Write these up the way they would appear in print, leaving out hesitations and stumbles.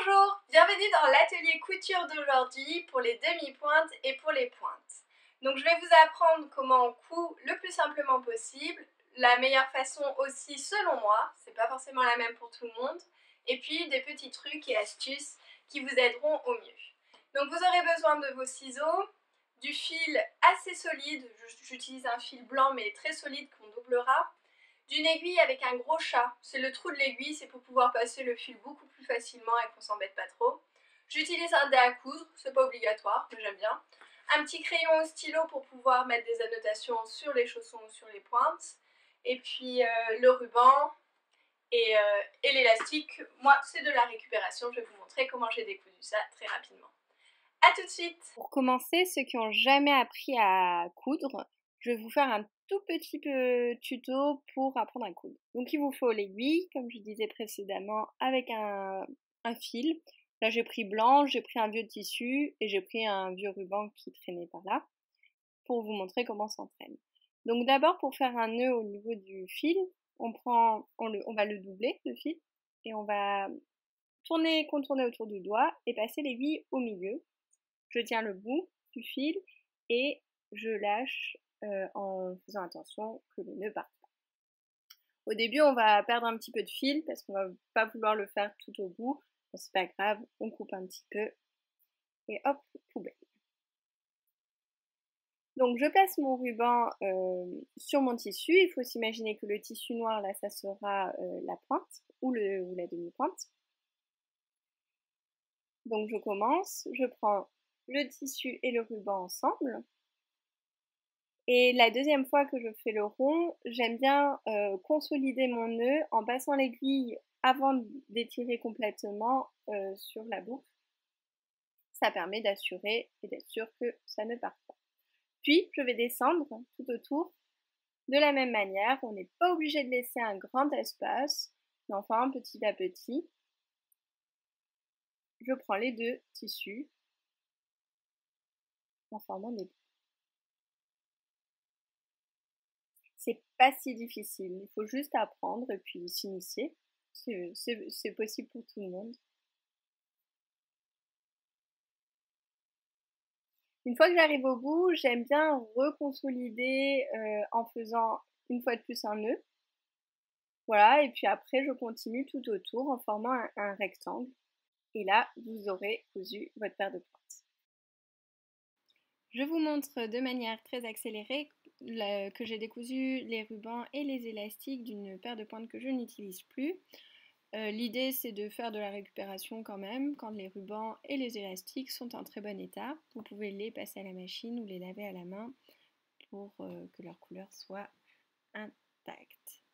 Bonjour, bienvenue dans l'atelier couture d'aujourd'hui pour les demi-pointes et pour les pointes. Donc je vais vous apprendre comment on coud le plus simplement possible, la meilleure façon aussi selon moi, c'est pas forcément la même pour tout le monde, et puis des petits trucs et astuces qui vous aideront au mieux. Donc vous aurez besoin de vos ciseaux, du fil assez solide, j'utilise un fil blanc mais très solide qu'on doublera, d'une aiguille avec un gros chat, c'est le trou de l'aiguille, c'est pour pouvoir passer le fil beaucoup plus facilement et qu'on s'embête pas trop. J'utilise un dé à coudre, c'est pas obligatoire, mais j'aime bien. Un petit crayon au stylo pour pouvoir mettre des annotations sur les chaussons ou sur les pointes. Et puis le ruban et l'élastique, moi c'est de la récupération, je vais vous montrer comment j'ai décousu ça très rapidement. A tout de suite! Pour commencer, ceux qui n'ont jamais appris à coudre, je vais vous faire un tout petit tuto pour apprendre à coudre. Donc il vous faut l'aiguille, comme je disais précédemment, avec un fil. Là j'ai pris blanc, j'ai pris un vieux tissu et j'ai pris un vieux ruban qui traînait par là pour vous montrer comment on s'entraîne. Donc d'abord pour faire un nœud au niveau du fil, on va le doubler le fil et on va contourner autour du doigt et passer l'aiguille au milieu. Je tiens le bout du fil et je lâche en faisant attention que le nœud parte pas. Au début, on va perdre un petit peu de fil parce qu'on va pas vouloir le faire tout au bout. Bon, c'est pas grave, on coupe un petit peu et hop, poubelle. Donc je place mon ruban sur mon tissu. Il faut s'imaginer que le tissu noir là, ça sera la pointe ou la demi-pointe. Donc je commence, je prends le tissu et le ruban ensemble. Et la deuxième fois que je fais le rond, j'aime bien consolider mon nœud en passant l'aiguille avant d'étirer complètement sur la boucle. Ça permet d'assurer et d'être sûr que ça ne parte pas. Puis je vais descendre tout autour de la même manière. On n'est pas obligé de laisser un grand espace, mais enfin petit à petit, je prends les deux tissus en formant des boucles. C'est pas si difficile, il faut juste apprendre et puis s'initier. C'est possible pour tout le monde. Une fois que j'arrive au bout, j'aime bien reconsolider en faisant une fois de plus un nœud. Voilà, et puis après je continue tout autour en formant un rectangle. Et là, vous aurez cousu votre paire de pointes. Je vous montre de manière très accélérée que j'ai décousu les rubans et les élastiques d'une paire de pointes que je n'utilise plus. L'idée c'est de faire de la récupération quand même quand les rubans et les élastiques sont en très bon état. Vous pouvez les passer à la machine ou les laver à la main pour que leur couleur soit intacte.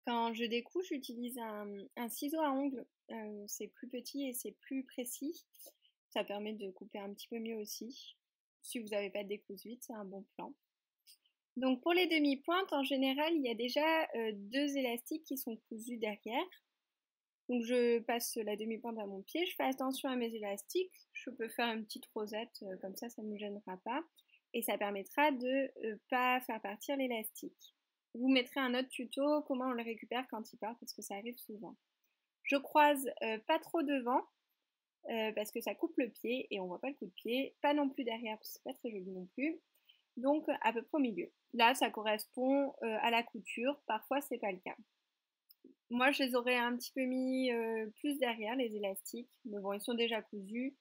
Quand je découpe, j'utilise un ciseau à ongles. C'est plus petit et c'est plus précis. Ça permet de couper un petit peu mieux aussi. Si vous n'avez pas de décousu, c'est un bon plan. Donc pour les demi-pointes, en général, il y a déjà deux élastiques qui sont cousus derrière. Donc je passe la demi-pointe à mon pied, je fais attention à mes élastiques. Je peux faire une petite rosette, comme ça ne me gênera pas. Et ça permettra de ne pas faire partir l'élastique. Je vous mettrai un autre tuto, comment on le récupère quand il part, parce que ça arrive souvent. Je croise pas trop devant, parce que ça coupe le pied et on voit pas le coup de pied. Pas non plus derrière, parce que c'est pas très joli non plus. Donc à peu près au milieu. Là, ça correspond à la couture. Parfois, c'est pas le cas. Moi, je les aurais un petit peu mis plus derrière, les élastiques. Mais bon, ils sont déjà cousus.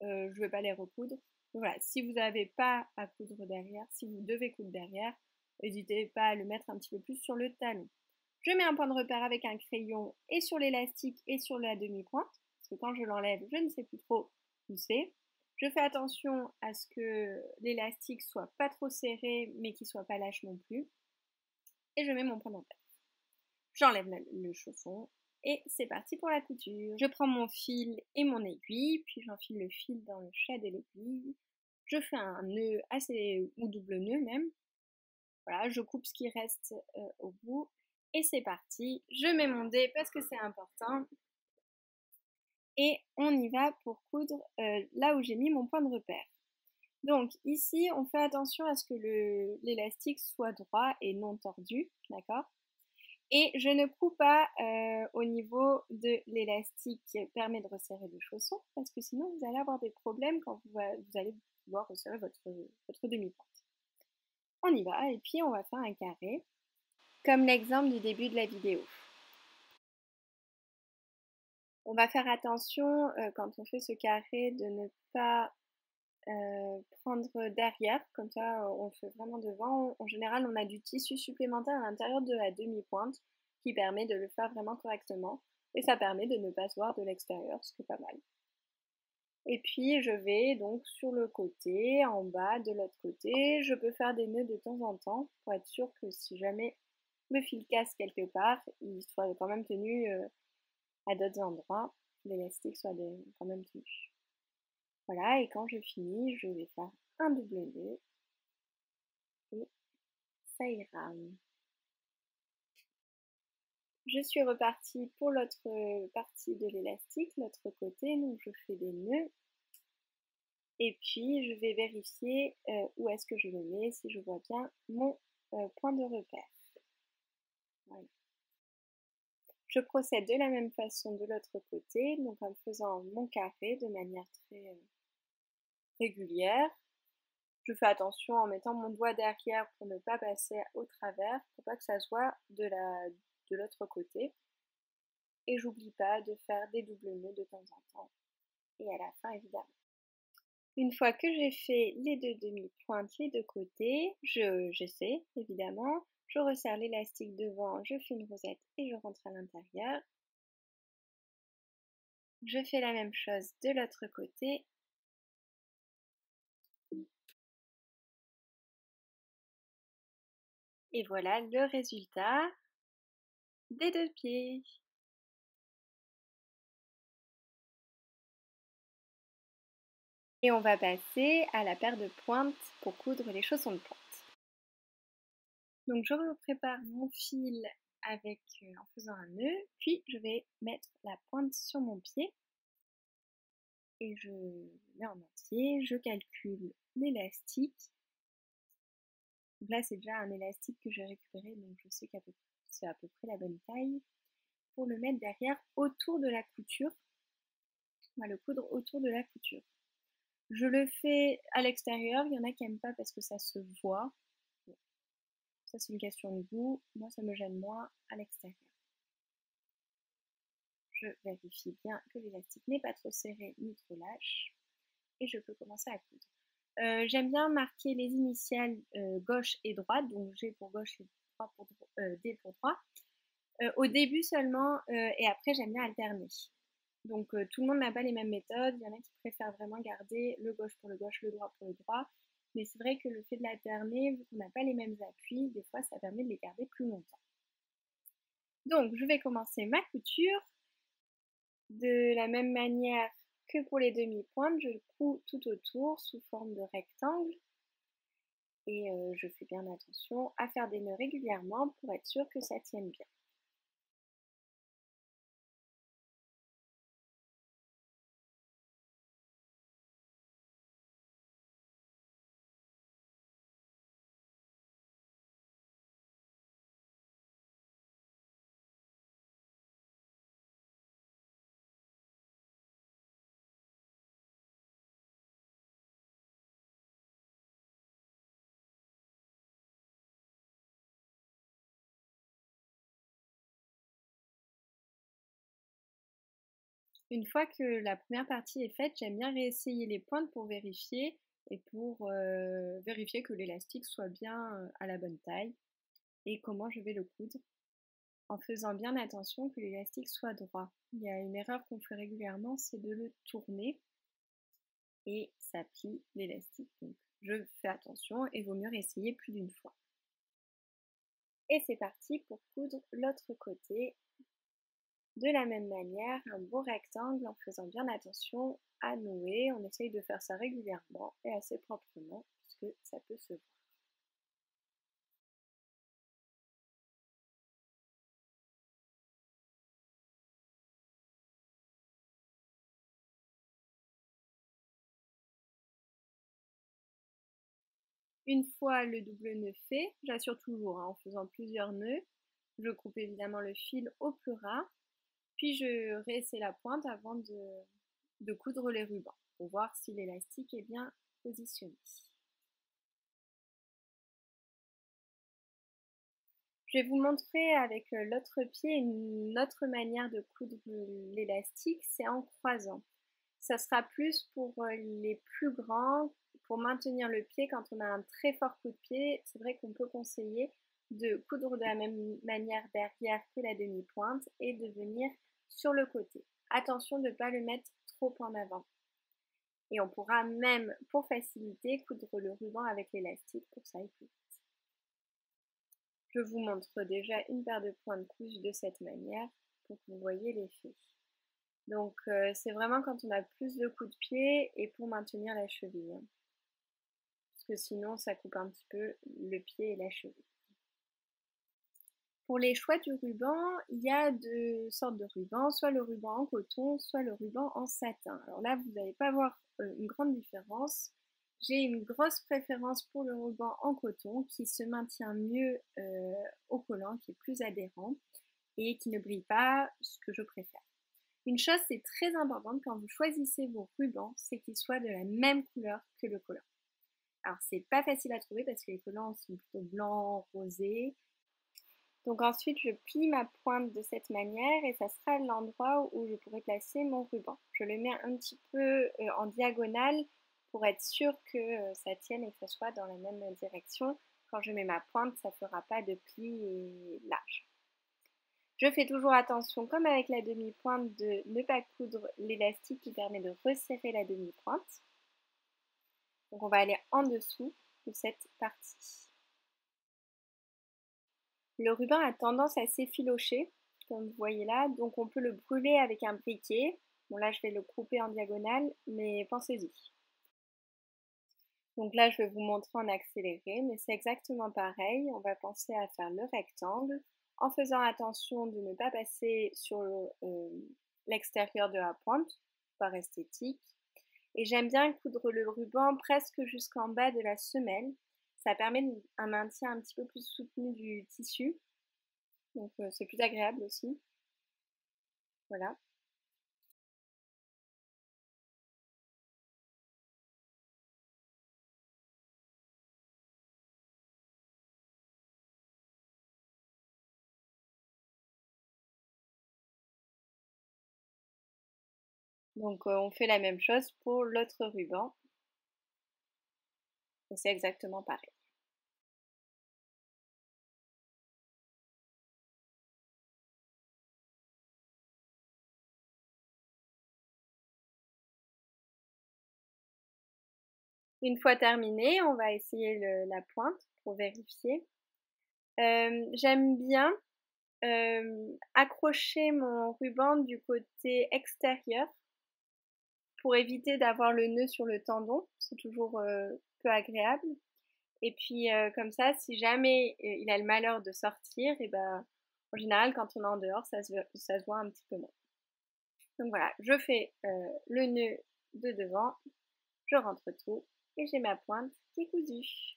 Je vais pas les recoudre. Donc voilà, si vous n'avez pas à coudre derrière, si vous devez coudre derrière, n'hésitez pas à le mettre un petit peu plus sur le talon. Je mets un point de repère avec un crayon et sur l'élastique et sur la demi-pointe. Parce que quand je l'enlève, je ne sais plus trop où c'est. Je fais attention à ce que l'élastique soit pas trop serré, mais qu'il soit pas lâche non plus. Et je mets mon point de repère. J'enlève le chausson et c'est parti pour la couture. Je prends mon fil et mon aiguille, puis j'enfile le fil dans le chat de l'aiguille. Je fais un nœud ou double nœud même. Voilà, je coupe ce qui reste au bout et c'est parti. Je mets mon dé parce que c'est important. Et on y va pour coudre là où j'ai mis mon point de repère. Donc ici, on fait attention à ce que l'élastique soit droit et non tordu, d'accord ? Et je ne couds pas au niveau de l'élastique qui permet de resserrer le chausson parce que sinon vous allez avoir des problèmes quand vous allez pouvoir resserrer votre demi-pointe. On y va et puis on va faire un carré comme l'exemple du début de la vidéo. On va faire attention quand on fait ce carré de ne pas prendre derrière, comme ça on fait vraiment devant. En général, on a du tissu supplémentaire à l'intérieur de la demi-pointe qui permet de le faire vraiment correctement et ça permet de ne pas se voir de l'extérieur, ce qui est pas mal. Et puis je vais donc sur le côté, en bas, de l'autre côté. Je peux faire des nœuds de temps en temps pour être sûr que si jamais le fil casse quelque part, il soit quand même tenu à d'autres endroits, l'élastique soit quand même tenu. Voilà, et quand je finis, je vais faire un double nœud et ça ira. Je suis repartie pour l'autre partie de l'élastique, l'autre côté, donc je fais des nœuds et puis je vais vérifier où est-ce que je le mets, si je vois bien mon point de repère. Voilà. Je procède de la même façon de l'autre côté, donc en faisant mon carré de manière très régulière. Je fais attention en mettant mon doigt derrière pour ne pas passer au travers, pour pas que ça soit de l'autre côté. Et j'oublie pas de faire des doubles nœuds de temps en temps. Et à la fin, évidemment. Une fois que j'ai fait les deux demi-pointes, les deux côtés, j'essaie évidemment. Je resserre l'élastique devant, je fais une rosette et je rentre à l'intérieur. Je fais la même chose de l'autre côté. Et voilà le résultat des deux pieds. Et on va passer à la paire de pointes pour coudre les chaussons de pointe. Donc je prépare mon fil en faisant un nœud, puis je vais mettre la pointe sur mon pied et je mets en entier, je calcule l'élastique. Donc là c'est déjà un élastique que j'ai récupéré, donc je sais que c'est à peu près la bonne taille. Pour le mettre derrière autour de la couture, on va le coudre autour de la couture. Je le fais à l'extérieur, il y en a qui n'aiment pas parce que ça se voit. Bon, ça c'est une question de goût, moi ça me gêne moins à l'extérieur. Je vérifie bien que l'élastique n'est pas trop serré ni trop lâche et je peux commencer à coudre. J'aime bien marquer les initiales gauche et droite, donc G pour gauche et D pour droit. Au début seulement et après j'aime bien alterner. Donc tout le monde n'a pas les mêmes méthodes, il y en a qui préfèrent vraiment garder le gauche pour le gauche, le droit pour le droit. Mais c'est vrai que le fait de l'alterner, vu qu'on n'a pas les mêmes appuis, des fois ça permet de les garder plus longtemps. Donc je vais commencer ma couture. De la même manière que pour les demi-pointes, je couds tout autour sous forme de rectangle et je fais bien attention à faire des nœuds régulièrement pour être sûr que ça tienne bien. Une fois que la première partie est faite, j'aime bien réessayer les pointes pour vérifier et pour vérifier que l'élastique soit bien à la bonne taille et comment je vais le coudre en faisant bien attention que l'élastique soit droit. Il y a une erreur qu'on fait régulièrement, c'est de le tourner et ça plie l'élastique. Donc je fais attention et vaut mieux réessayer plus d'une fois. Et c'est parti pour coudre l'autre côté. De la même manière, un beau rectangle en faisant bien attention à nouer. On essaye de faire ça régulièrement et assez proprement parce que ça peut se voir. Une fois le double nœud fait, j'assure toujours en faisant plusieurs nœuds, Je coupe évidemment le fil au plus ras, puis je réessaie la pointe avant de coudre les rubans pour voir si l'élastique est bien positionné. Je vais vous montrer avec l'autre pied une autre manière de coudre l'élastique, c'est en croisant. Ça sera plus pour les plus grands, pour maintenir le pied quand on a un très fort coup de pied. C'est vrai qu'on peut conseiller de coudre de la même manière derrière que la demi-pointe et de venir sur le côté. Attention de ne pas le mettre trop en avant. Et on pourra même, pour faciliter, coudre le ruban avec l'élastique pour que ça aille plus vite. Je vous montre déjà une paire de pointes cousues de cette manière pour que vous voyez l'effet. Donc c'est vraiment quand on a plus de coups de pied et pour maintenir la cheville. Parce que sinon ça coupe un petit peu le pied et la cheville. Pour les choix du ruban, il y a deux sortes de rubans, soit le ruban en coton, soit le ruban en satin. Alors là, vous n'allez pas voir une grande différence. J'ai une grosse préférence pour le ruban en coton qui se maintient mieux au collant, qui est plus adhérent et qui ne brille pas, ce que je préfère. Une chose, c'est très importante quand vous choisissez vos rubans, c'est qu'ils soient de la même couleur que le collant. Alors, c'est pas facile à trouver parce que les collants sont plutôt blancs, rosés. Donc ensuite, je plie ma pointe de cette manière et ça sera l'endroit où je pourrai placer mon ruban. Je le mets un petit peu en diagonale pour être sûr que ça tienne et que ça soit dans la même direction. Quand je mets ma pointe, ça ne fera pas de plis larges. Je fais toujours attention, comme avec la demi-pointe, de ne pas coudre l'élastique qui permet de resserrer la demi-pointe. Donc on va aller en dessous de cette partie. Le ruban a tendance à s'effilocher, comme vous voyez là, donc on peut le brûler avec un briquet. Bon là je vais le couper en diagonale, mais pensez-y. Donc là je vais vous montrer en accéléré, mais c'est exactement pareil. On va penser à faire le rectangle, en faisant attention de ne pas passer sur l'extérieur de la pointe, par esthétique. Et j'aime bien coudre le ruban presque jusqu'en bas de la semelle. Ça permet un maintien un petit peu plus soutenu du tissu. Donc c'est plus agréable aussi. Voilà. Donc on fait la même chose pour l'autre ruban. Et c'est exactement pareil. Une fois terminé, on va essayer la pointe pour vérifier. J'aime bien accrocher mon ruban du côté extérieur pour éviter d'avoir le nœud sur le tendon. C'est toujours peu agréable. Et puis comme ça, si jamais il a le malheur de sortir, et ben, en général quand on est en dehors, ça se voit un petit peu moins. Donc voilà, je fais le nœud de devant, je rentre tout et j'ai ma pointe qui est cousue.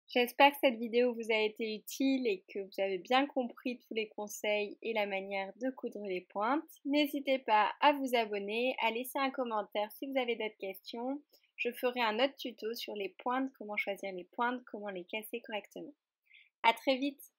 J'espère que cette vidéo vous a été utile et que vous avez bien compris tous les conseils et la manière de coudre les pointes. N'hésitez pas à vous abonner, à laisser un commentaire si vous avez d'autres questions. Je ferai un autre tuto sur les pointes, comment choisir les pointes, comment les casser correctement. À très vite!